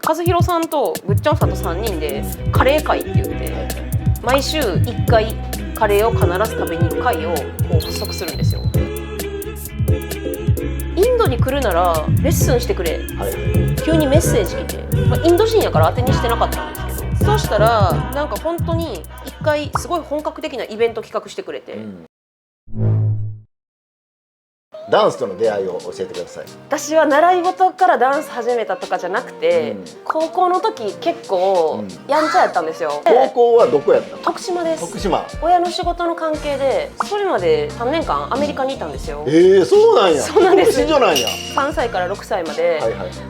和弘さんとぐっちゃんさんと3人でカレー会って言って毎週1回カレーを必ず食べに行く会をこう発足するんですよ。インドに来るならレッスンしてくれ、急にメッセージ来て、インド人やから当てにしてなかったんですけど、そうしたらなんか本当に1回すごい本格的なイベント企画してくれて、ダンスとの出会いを教えてください。私は習い事からダンス始めたとかじゃなくて、高校の時結構やんちゃやったんですよ。高校はどこやったの？徳島です。徳島。親の仕事の関係でそれまで3年間アメリカにいたんですよ。そうなんや。そうなんです。一緒なんや。3歳から6歳まで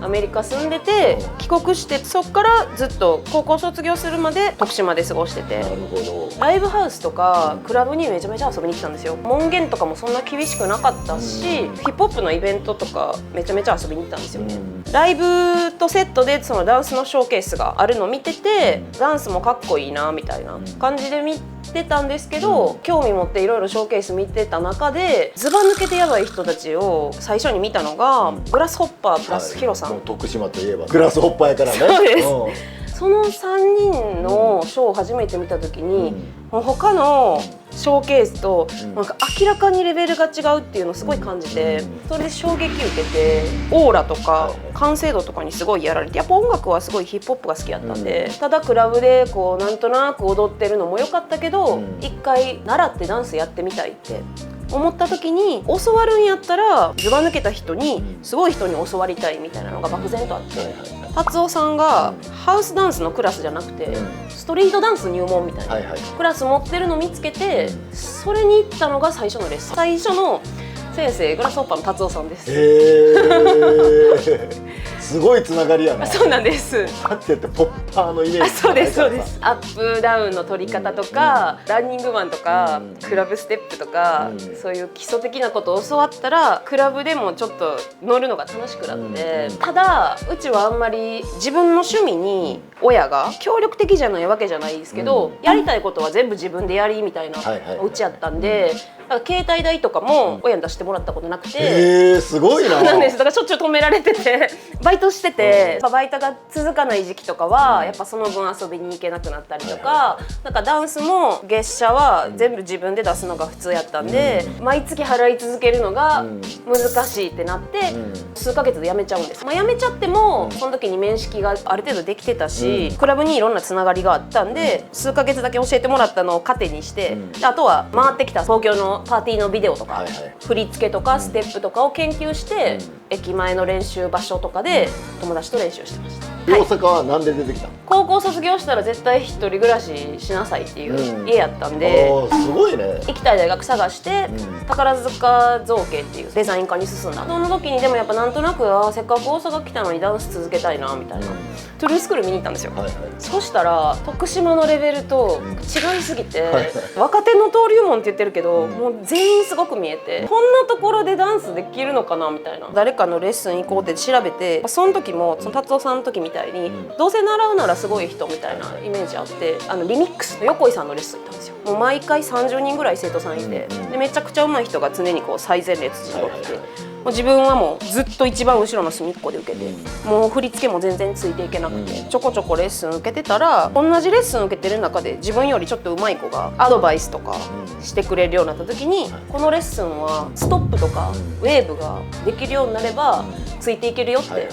アメリカ住んでて、帰国してそっからずっと高校卒業するまで徳島で過ごしてて、なるほど。ライブハウスとかクラブにめちゃめちゃ遊びに来たんですよ。門限とかもそんな厳しくなかったし、ヒップホップのイベントとかめちゃめちゃ遊びに行ったんですよね。ライブとセットでそのダンスのショーケースがあるのを見てて、ダンスもかっこいいなみたいな感じで見てたんですけど、興味持っていろいろショーケース見てた中でズバ抜けてやばい人たちを最初に見たのがグラスホッパープラスヒロさん。徳島といえばグラスホッパーやからね。そうです。その3人のショーを初めて見た時に、もう他のショーケースとなんか明らかにレベルが違うっていうのをすごい感じて、それで衝撃受けて、オーラとか完成度とかにすごいやられて、やっぱ音楽はすごいヒップホップが好きやったんで、ただクラブでこうなんとなく踊ってるのも良かったけど、一回習ってダンスやってみたいって思った時に、教わるんやったらずば抜けた人にすごい人に教わりたいみたいなのが漠然とあって、達夫さんがハウスダンスのクラスじゃなくてストリートダンス入門みたいなクラス持ってるの見つけて、それに行ったのが最初のレッスン。最初の先生グラスホッパーの達夫さんです。すごいつながりやな。そうなんです。だってポッパーのイメージ。そうですそうです。アップダウンの取り方とか、ランニングマンとか、クラブステップとか、そういう基礎的なことを教わったらクラブでもちょっと乗るのが楽しくなって、ただうちはあんまり自分の趣味に親が協力的じゃないわけじゃないですけど、やりたいことは全部自分でやりみたいなうちやったんで、だから携帯代とかも親に出してもらったことなくて。すごいな。そうなんです。だからしょっちゅう止められてて、バイトしてて、バイトが続かない時期とかはやっぱその分遊びに行けなくなったりとか、なんかダンスも月謝は全部自分で出すのが普通やったんで、毎月払い続けるのが難しいってなって、数ヶ月で辞めちゃうんです。辞めちゃってもその時に面識がある程度できてたし、クラブにいろんなつながりがあったんで、数ヶ月だけ教えてもらったのを糧にして、あとは回ってきた東京のパーティーのビデオとか、振り付けとかステップとかを研究して、駅前の練習場所とかで友達と練習してました。大阪はなんで出てきたの？高校卒業したら絶対一人暮らししなさいっていう家やったんで、すごいね。行きたい大学探して、宝塚造形っていうデザイン科に進んだ。その時にでもやっぱなんとなくせっかく大阪来たのにダンス続けたいなみたいな、トゥルースクール見に行ったんですよ。そしたら徳島のレベルと違いすぎて、若手の登竜門って言ってるけど、もう全員すごく見えて、こんなところでダンスできるのかなみたいな。誰かのレッスン行こうって調べて、その時もその達夫さんの時みたいに、どうせ習うならすごい人みたいなイメージあって、リミックスの横井さんのレッスン行ったんですよ。もう毎回30人ぐらい生徒さんいて、でめちゃくちゃ上手い人が常にこう最前列にいて、もう自分はもうずっと一番後ろの隅っこで受けて、もう振り付けも全然ついていけなくて、ちょこちょこレッスン受けてたら、同じレッスン受けてる中で自分よりちょっと上手い子がアドバイスとかしてくれるようになった時に、このレッスンはストップとかウェーブができるようになればついていけるよって、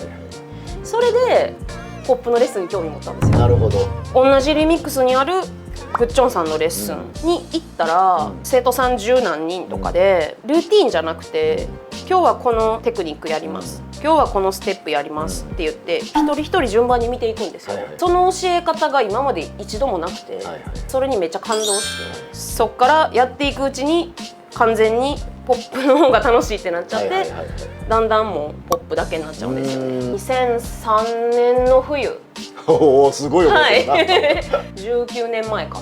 それでポップのレッスンに興味持ったんですよ。なるほど。同じリミックスにあるグッチョンさんのレッスンに行ったら、生徒さん10何人とかで、ルーティーンじゃなくて、今日はこのテクニックやります、今日はこのステップやりますって言って一人一人順番に見ていくんですよ。その教え方が今まで一度もなくて、それにめっちゃ感動して、そっからやっていくうちに完全にポップの方が楽しいってなっちゃって、だんだんもうポップだけになっちゃうんですよね。2003年の冬。おお、すごい覚えてるな。はい、19年前か。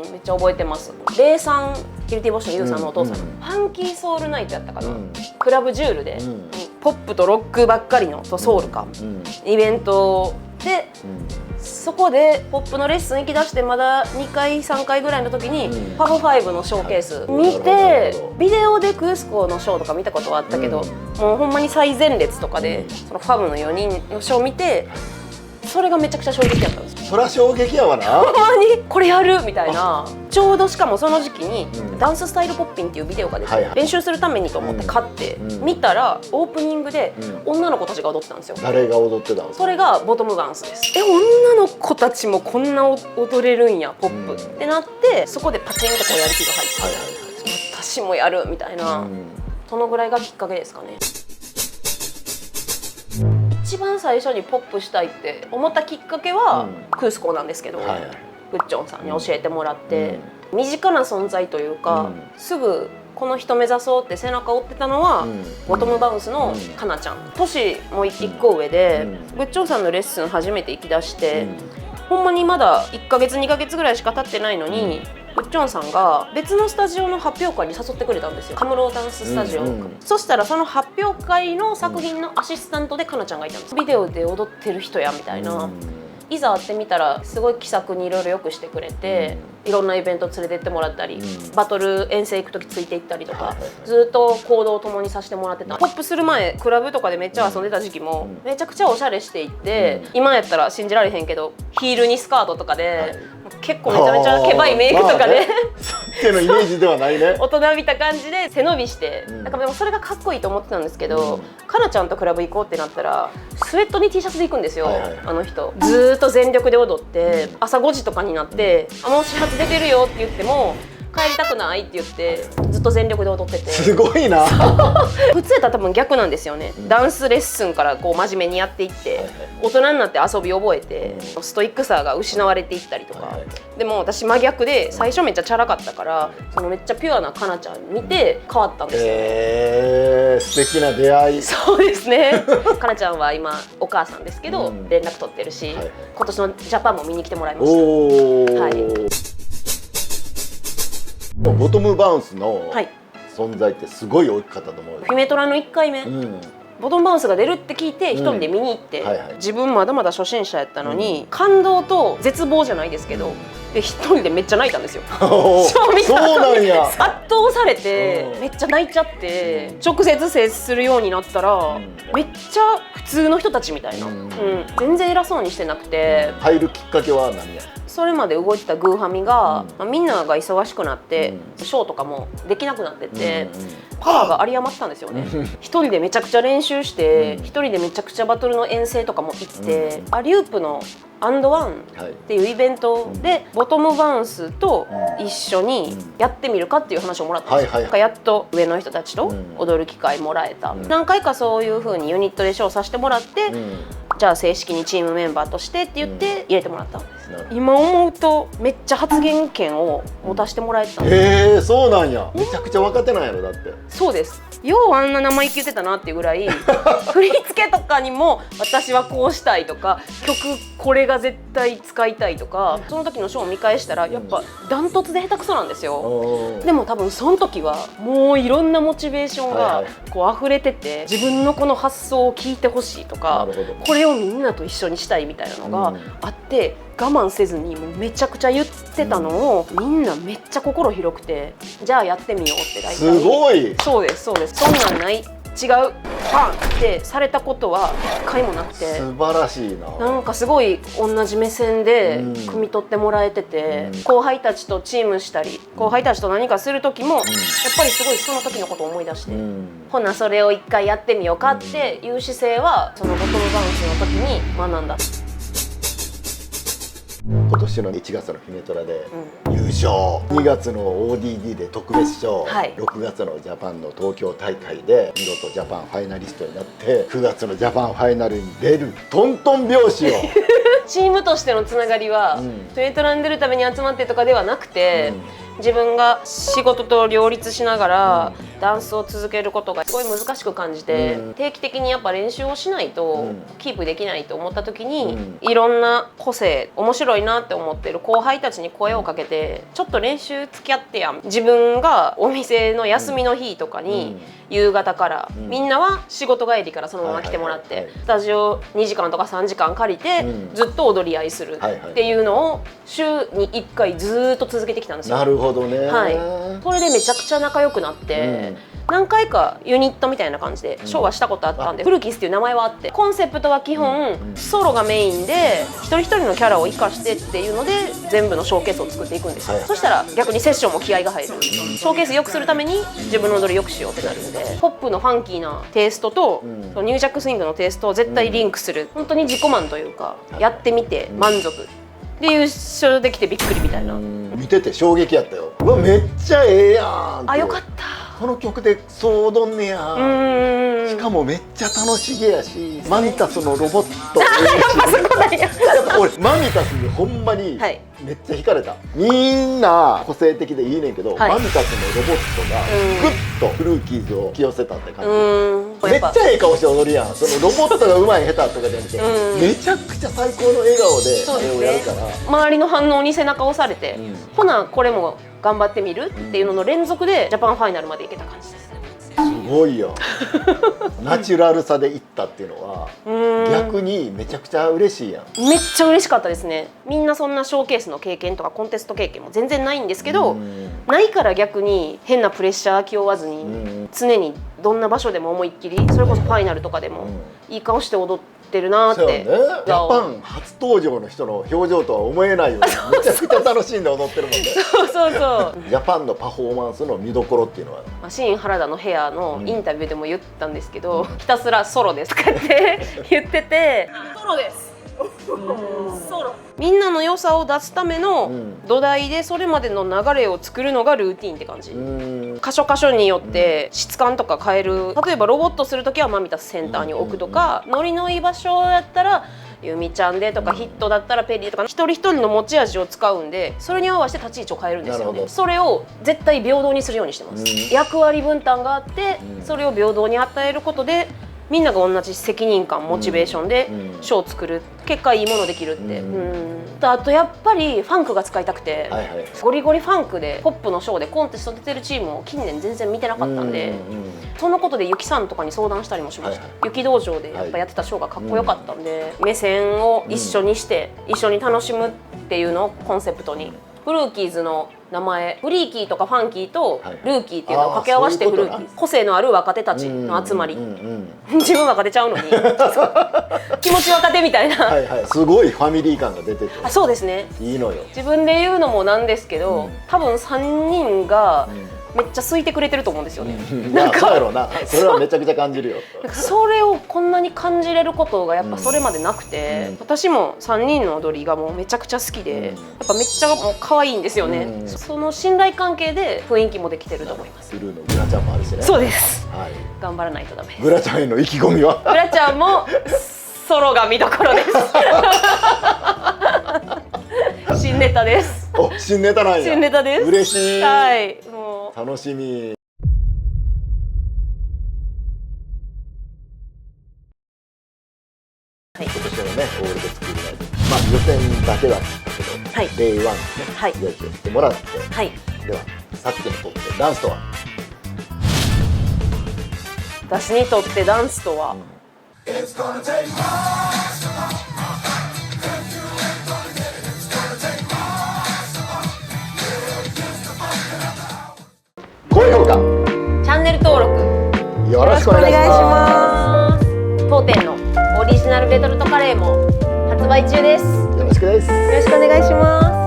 めっちゃ覚えてます。レイさん、ギルティボッシュのユウさんのお父さん、ファンキーソウルナイトやったかな、クラブジュールで、ポップとロックばっかりのとソウルか、イベントで、そこでポップのレッスン行きだしてまだ2回3回ぐらいの時に、ファブ5のショーケース見て、ビデオでクスコのショーとか見たことはあったけど、もうほんまに最前列とかでそのファブの4人のショー見て、それがめちゃくちゃ衝撃だったんですよ。そら衝撃やわな。ほんまにこれやるみたいな。ちょうどしかもその時期にダンススタイルポッピンっていうビデオが出て、練習するためにと思って買って見たら、オープニングで女の子たちが踊ってたんですよ。誰が踊ってたの？それがボトムバウンスです。女の子たちもこんな踊れるんやポップってなって、そこでパチンとこうやる気が入って、私もやるみたいな、そのぐらいがきっかけですかね。一番最初にポップしたいって思ったきっかけはクースコなんですけど、グッチョンさんに教えてもらって、身近な存在というか、すぐこの人目指そうって背中を追ってたのは、ボトムバウンスのかなちゃん。年も1個上で、グッチョンさんのレッスン初めて行きだして、ほんまにまだ1ヶ月2ヶ月ぐらいしか経ってないのに、グッチョンさんが別のスタジオの発表会に誘ってくれたんですよ。カムローダンススタジオ。そしたらその発表会の作品のアシスタントでかなちゃんがいたんです。ビデオで踊ってる人やみたいな。いざ会ってみたらすごい気さくにいろいろよくしてくれて、いろんなイベント連れてってもらったり、バトル遠征行く時ついて行ったりとか、ずっと行動を共にさせてもらってた。ポップする前クラブとかでめっちゃ遊んでた時期もめちゃくちゃおしゃれしていって、今やったら信じられへんけどヒールにスカートとかで、結構めちゃめちゃケバいメイクとかで、ってのイメージではないね。大人びた感じで背伸びして、だからでもそれがかっこいいと思ってたんですけど、かなちゃんとクラブ行こうってなったらスウェットに T シャツで行くんですよ。あの人ずーっと全力で踊って、朝5時とかになって「もう始発出てるよ」って言っても帰りたくないって言ってずっと全力で踊ってて、すごいな。普通やったら多分逆なんですよね。ダンスレッスンからこう真面目にやっていって、大人になって遊び覚えて、ストイックさが失われていったりとか。でも私真逆で、最初めっちゃチャラかったから、そのめっちゃピュアなかなちゃん見て変わったんですよね。素敵な出会い。そうですね。かなちゃんは今お母さんですけど、連絡取ってるし、今年のジャパンも見に来てもらいました。はい。ボトムバウンスの存在ってすごい大きかったと思う。フィメトラの1回目、ボトムバウンスが出るって聞いて一人で見に行って、自分まだまだ初心者やったのに、感動と絶望じゃないですけど、で一人でめっちゃ泣いたんですよ。そうなんや。圧倒されてめっちゃ泣いちゃって、直接接するようになったらめっちゃ普通の人たちみたいな、全然偉そうにしてなくて。入るきっかけは何や？それまで動いてたグーファミが、みんなが忙しくなって、ショーとかもできなくなってて、パワーが有り余ったんですよね。一人でめちゃくちゃ練習して、一人でめちゃくちゃバトルの遠征とかも行って、アリウープの&1っていうイベントでボトムバウンスと一緒にやってみるかっていう話をもらったんですよ。やっと上の人たちと踊る機会もらえた。何回かそういう風にユニットでショーさせてもらって、じゃあ正式にチームメンバーとしてって言って入れてもらったんです。今思うとめっちゃ発言権を持たせてもらえてたんです。そうなんや。めちゃくちゃ若手なんやろだって。そうです。ようあんな生意気言ってたなっていうぐらい振り付けとかにも私はこうしたいとか、曲これが絶対使いたいとか、その時のショーを見返したらやっぱダントツで下手くそなんですよ。でも多分その時はもういろんなモチベーションがこう溢れてて、自分のこの発想を聞いてほしいとか、これをみんなと一緒にしたいみたいなのがあって、我慢せずにもうめちゃくちゃ言ってたのを、みんなめっちゃ心広くて、じゃあやってみようって大体。すごい。そうですそうです。そんなんない、違う、パンってされたことは一回もなくて、素晴らしいな。なんかすごい同じ目線で汲み取ってもらえてて、後輩たちとチームしたり、後輩たちと何かする時もやっぱりすごいその時のことを思い出して、ほなそれを一回やってみようかっていう姿勢は、そのボトムバウンスの時に学んだ。今年の1月のヒメトラで優勝、2月の ODD で特別賞、6月のジャパンの東京大会で見事ジャパンファイナリストになって、9月のジャパンファイナルに出るトントン拍子をチームとしてのつながりは、ヒメトラに出るために集まってとかではなくて、自分が仕事と両立しながらダンスを続けることがすごい難しく感じて、定期的にやっぱ練習をしないとキープできないと思った時に、いろんな個性面白いなって思ってる後輩たちに声をかけて、ちょっと練習付き合ってやん。自分がお店の休みの日とかに夕方から、みんなは仕事帰りからそのまま来てもらって、スタジオ2時間とか3時間借りてずっと踊り合いするっていうのを週に1回ずっと続けてきたんですよ。なるほどね。それでめちゃくちゃ仲良くなって、何回かユニットみたいな感じでショーはしたことあったんで、フルキースっていう名前はあって、コンセプトは基本ソロがメインで一人一人のキャラを生かしてっていうので全部のショーケースを作っていくんですよ。そしたら逆にセッションも気合が入る。ショーケース良くするために自分の踊り良くしようってなるんで、ポップのファンキーなテイストとニュージャックスイングのテイストを絶対リンクする、本当に自己満というか、やってみて満足で優勝できてびっくりみたいな。見てて衝撃やったよ。うわめっちゃええやんって。あ、よかった。この曲でそう踊んねや。しかもめっちゃ楽しげやし、マミタスのロボットやっぱ俺マミタスにほんまにめっちゃ惹かれた。みんな個性的でいいねんけど、マミタスのロボットがグッとフルーキーズを引き寄せたって感じ。めっちゃええ顔して踊るやん。そのロボットが上手い下手とかじゃなくて、めちゃくちゃ最高の笑顔であれをやるから、周りの反応に背中を押されて、ほなこれも頑張ってみるっていうのの連続でジャパンファイナルまで行けた感じです。すごいよ。ナチュラルさでいったっていうのは逆にめちゃくちゃ嬉しいやん。めっちゃ嬉しかったですね。みんなそんなショーケースの経験とかコンテスト経験も全然ないんですけど、ないから逆に変なプレッシャー気負わずに常にどんな場所でも思いっきり、それこそファイナルとかでもいい顔して踊ってるなーって。そうね、ジャパン初登場の人の表情とは思えないよね。めちゃくちゃ楽しんで踊ってるもんね。そうそうそう。ジャパンのパフォーマンスの見どころっていうのは、シーン原田のヘアのインタビューでも言ったんですけど、ひたすらソロですとかって言ってて、ソロです。ソロ。みんなの良さを出すための土台でそれまでの流れを作るのがルーティンって感じ。箇所箇所によって質感とか変える。例えばロボットする時はマミタスセンターに置くとか、ノリのいい場所やったらユミちゃんでとか、ヒットだったらペリーとか、一人一人の持ち味を使うんで、それに合わせて立ち位置を変えるんですよね。それを絶対平等にするようにしてます。役割分担があって、それを平等に与えることでみんなが同じ責任感、モチベーションでショーを作る、結果いいものできるって。あとやっぱりファンクが使いたくて、ゴリゴリファンクでポップのショーでコンテスト出てるチームを近年全然見てなかったんで、そのことでゆきさんとかに相談したりもしました。ゆき道場でやっぱやってたショーがかっこよかったんで、目線を一緒にして一緒に楽しむっていうのをコンセプトに。フルーキーズの名前、フリーキーとかファンキーとルーキーっていうのを掛け合わせてフルーキー、個性のある若手たちの集まり。自分若手ちゃうのに気持ち若手みたいな。すごいファミリー感が出てて、そうですね、いいのよ。自分で言うのもなんですけど、多分3人がめっちゃ好いてくれてると思うんですよね。なんかそうやろうな。それはめちゃくちゃ感じるよ。それをこんなに感じれることがやっぱそれまでなくて、私も3人の踊りがもうめちゃくちゃ好きで、やっぱめっちゃもう可愛いんですよね。その信頼関係で雰囲気もできてると思います。ブルーのグラちゃんもあるしね。そうです。頑張らないとダメです。グラちゃんへの意気込みは？グラちゃんもソロが見どころです。新ネタです。お、新ネタなんや。新ネタです。嬉しい。はい、もう楽しみ。今年のね、オールドスクールナイト、まあ予選だけだったけど、デイワンね、いよいよしてもらって、ではさっきにとってダンスとは？私にとってダンスとは、高評価、チャンネル登録よろしくお願いします。当店のオリジナルレトルトカレーも発売中です。よろしくです。よろしくお願いします。